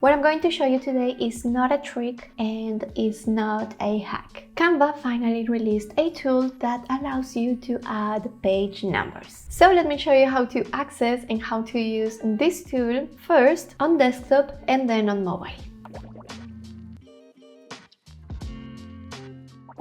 What I'm going to show you today is not a trick and is not a hack. Canva finally released a tool that allows you to add page numbers. So let me show you how to access and how to use this tool first on desktop and then on mobile.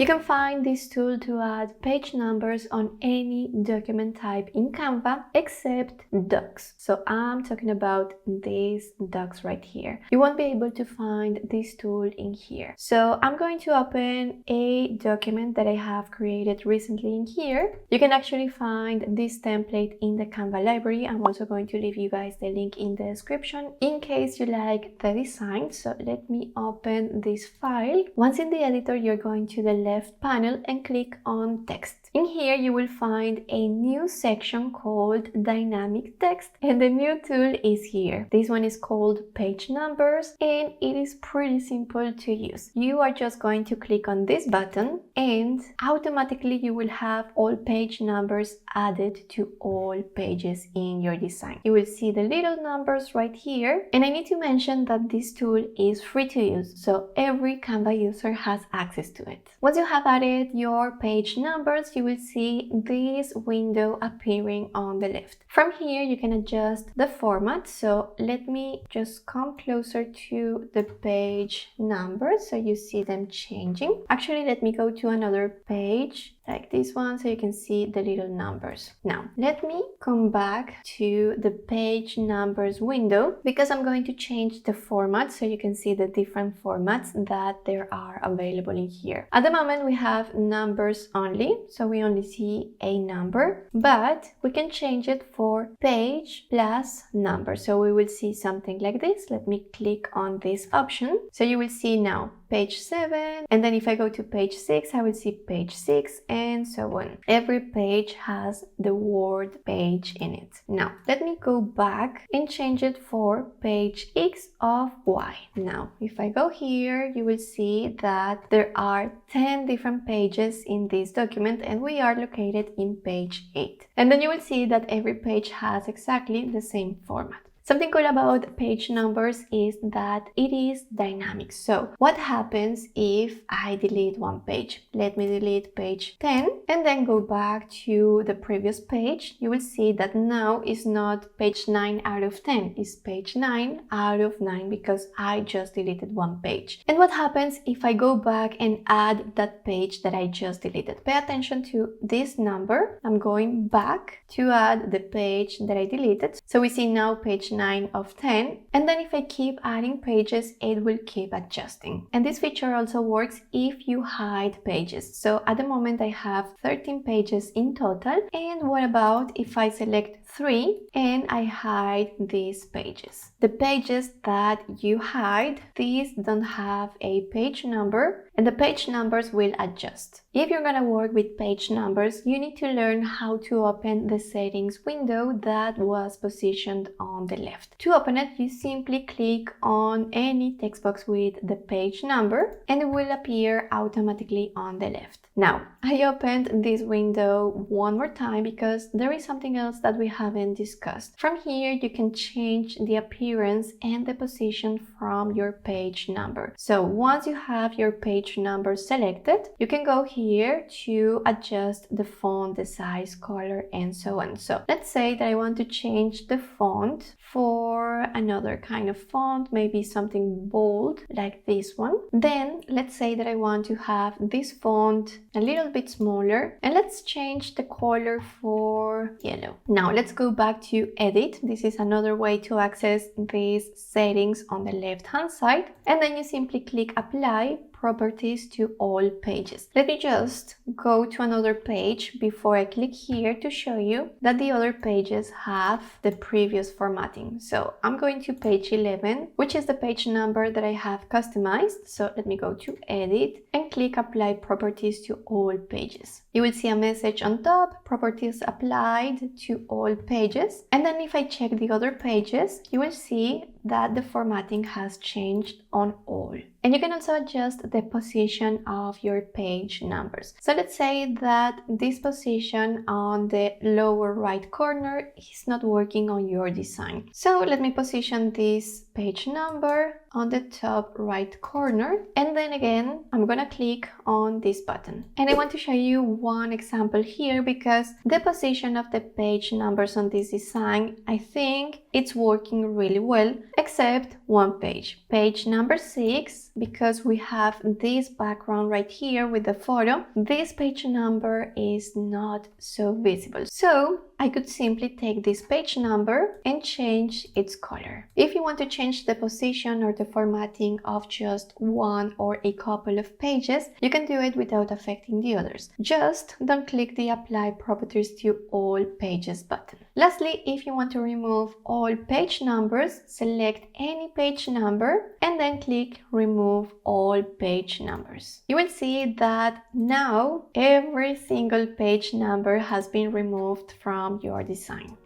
You can find this tool to add page numbers on any document type in Canva except docs. So I'm talking about these docs right here. You won't be able to find this tool in here. So I'm going to open a document that I have created recently in here. You can actually find this template in the Canva library. I'm also going to leave you guys the link in the description in case you like the design. So let me open this file. Once in the editor, you're going to the left panel and click on text. In here you will find a new section called dynamic text, and the new tool is here. This one is called page numbers and it is pretty simple to use. You are just going to click on this button and automatically you will have all page numbers added to all pages in your design. You will see the little numbers right here, and I need to mention that this tool is free to use, so every Canva user has access to it. Once you have added your page numbers, you will see this window appearing on the left. From here, you can adjust the format. So let me just come closer to the page numbers so you see them changing. Actually, let me go to another page like this one so you can see the little numbers. Now, let me come back to the page numbers window because I'm going to change the format so you can see the different formats that there are available in here. At the moment, we have numbers only, so we only see a number, but we can change it for page plus number. So we will see something like this. Let me click on this option. So you will see now page 7, and then if I go to page 6, I will see page 6 and so on. Every page has the word page in it. Now, let me go back and change it for page X of Y. Now, if I go here, you will see that there are 10 different pages in this document and we are located in page 8. And then you will see that every page has exactly the same format. Something cool about page numbers is that it is dynamic. So what happens if I delete one page? Let me delete page 10 and then go back to the previous page. You will see that now is not page 9 out of 10, it's page 9 out of 9 because I just deleted one page. And what happens if I go back and add that page that I just deleted? Pay attention to this number. I'm going back to add the page that I deleted. So we see now page 9 of 10, and then if I keep adding pages, it will keep adjusting. And this feature also works if you hide pages. So at the moment I have 13 pages in total, and what about if I select 3 and I hide these pages? The pages that you hide, these don't have a page number, and the page numbers will adjust. If you're gonna work with page numbers, you need to learn how to open the settings window that was positioned on the left. To open it, you simply click on any text box with the page number and it will appear automatically on the left. Now, I opened this window one more time because there is something else that we haven't discussed. From here, you can change the appearance and the position from your page number. So once you have your page number selected, you can go here to adjust the font, the size, color, and so on. So let's say that I want to change the font for another kind of font, maybe something bold like this one. Then let's say that I want to have this font a little bit smaller, and let's change the color for yellow. Now let's go back to edit. This is another way to access these settings on the left hand side, and then you simply click apply properties to all pages. Let me just go to another page before I click here to show you that the other pages have the previous formatting. So I'm going to page 11, which is the page number that I have customized. So let me go to edit and click apply properties to all pages. You will see a message on top, properties applied to all pages. And then if I check the other pages, you will see that the formatting has changed on all. And you can also adjust the position of your page numbers. So let's say that this position on the lower right corner is not working on your design. So let me position this page number on the top right corner, and then again I'm gonna click on this button. And I want to show you one example here because the position of the page numbers on this design, I think it's working really well, except one page. Page number 6, because we have this background right here with the photo, this page number is not so visible. So I could simply take this page number and change its color. If you want to change the position or the formatting of just one or a couple of pages, you can do it without affecting the others. Just don't click the Apply Properties to All Pages button. Lastly, if you want to remove all page numbers, select any page number and then click Remove All Page Numbers. You will see that now every single page number has been removed from your design.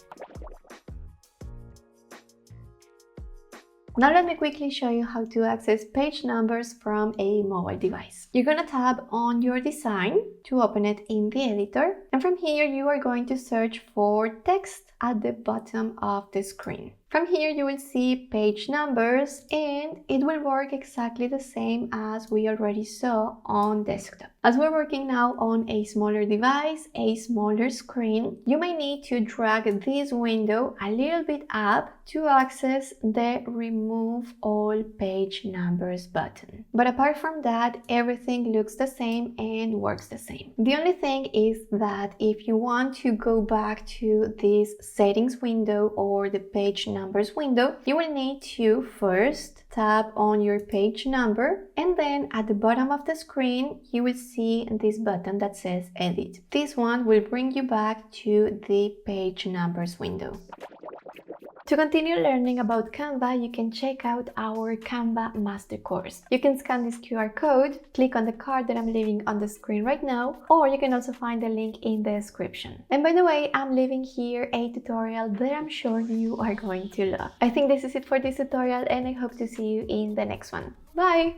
Now let me quickly show you how to access page numbers from a mobile device. You're gonna tap on your design to open it in the editor, and from here you are going to search for text at the bottom of the screen. From here you will see page numbers and it will work exactly the same as we already saw on desktop. As we're working now on a smaller device, a smaller screen, you may need to drag this window a little bit up to access the Remove All Page Numbers button. But apart from that, everything looks the same and works the same. The only thing is that if you want to go back to this settings window or the page numbers window, you will need to first tap on your page number, and then at the bottom of the screen you will see this button that says Edit. This one will bring you back to the page numbers window. To continue learning about Canva, you can check out our Canva Master Course. You can scan this QR code, click on the card that I'm leaving on the screen right now, or you can also find the link in the description. And by the way, I'm leaving here a tutorial that I'm sure you are going to love. I think this is it for this tutorial, and I hope to see you in the next one. Bye!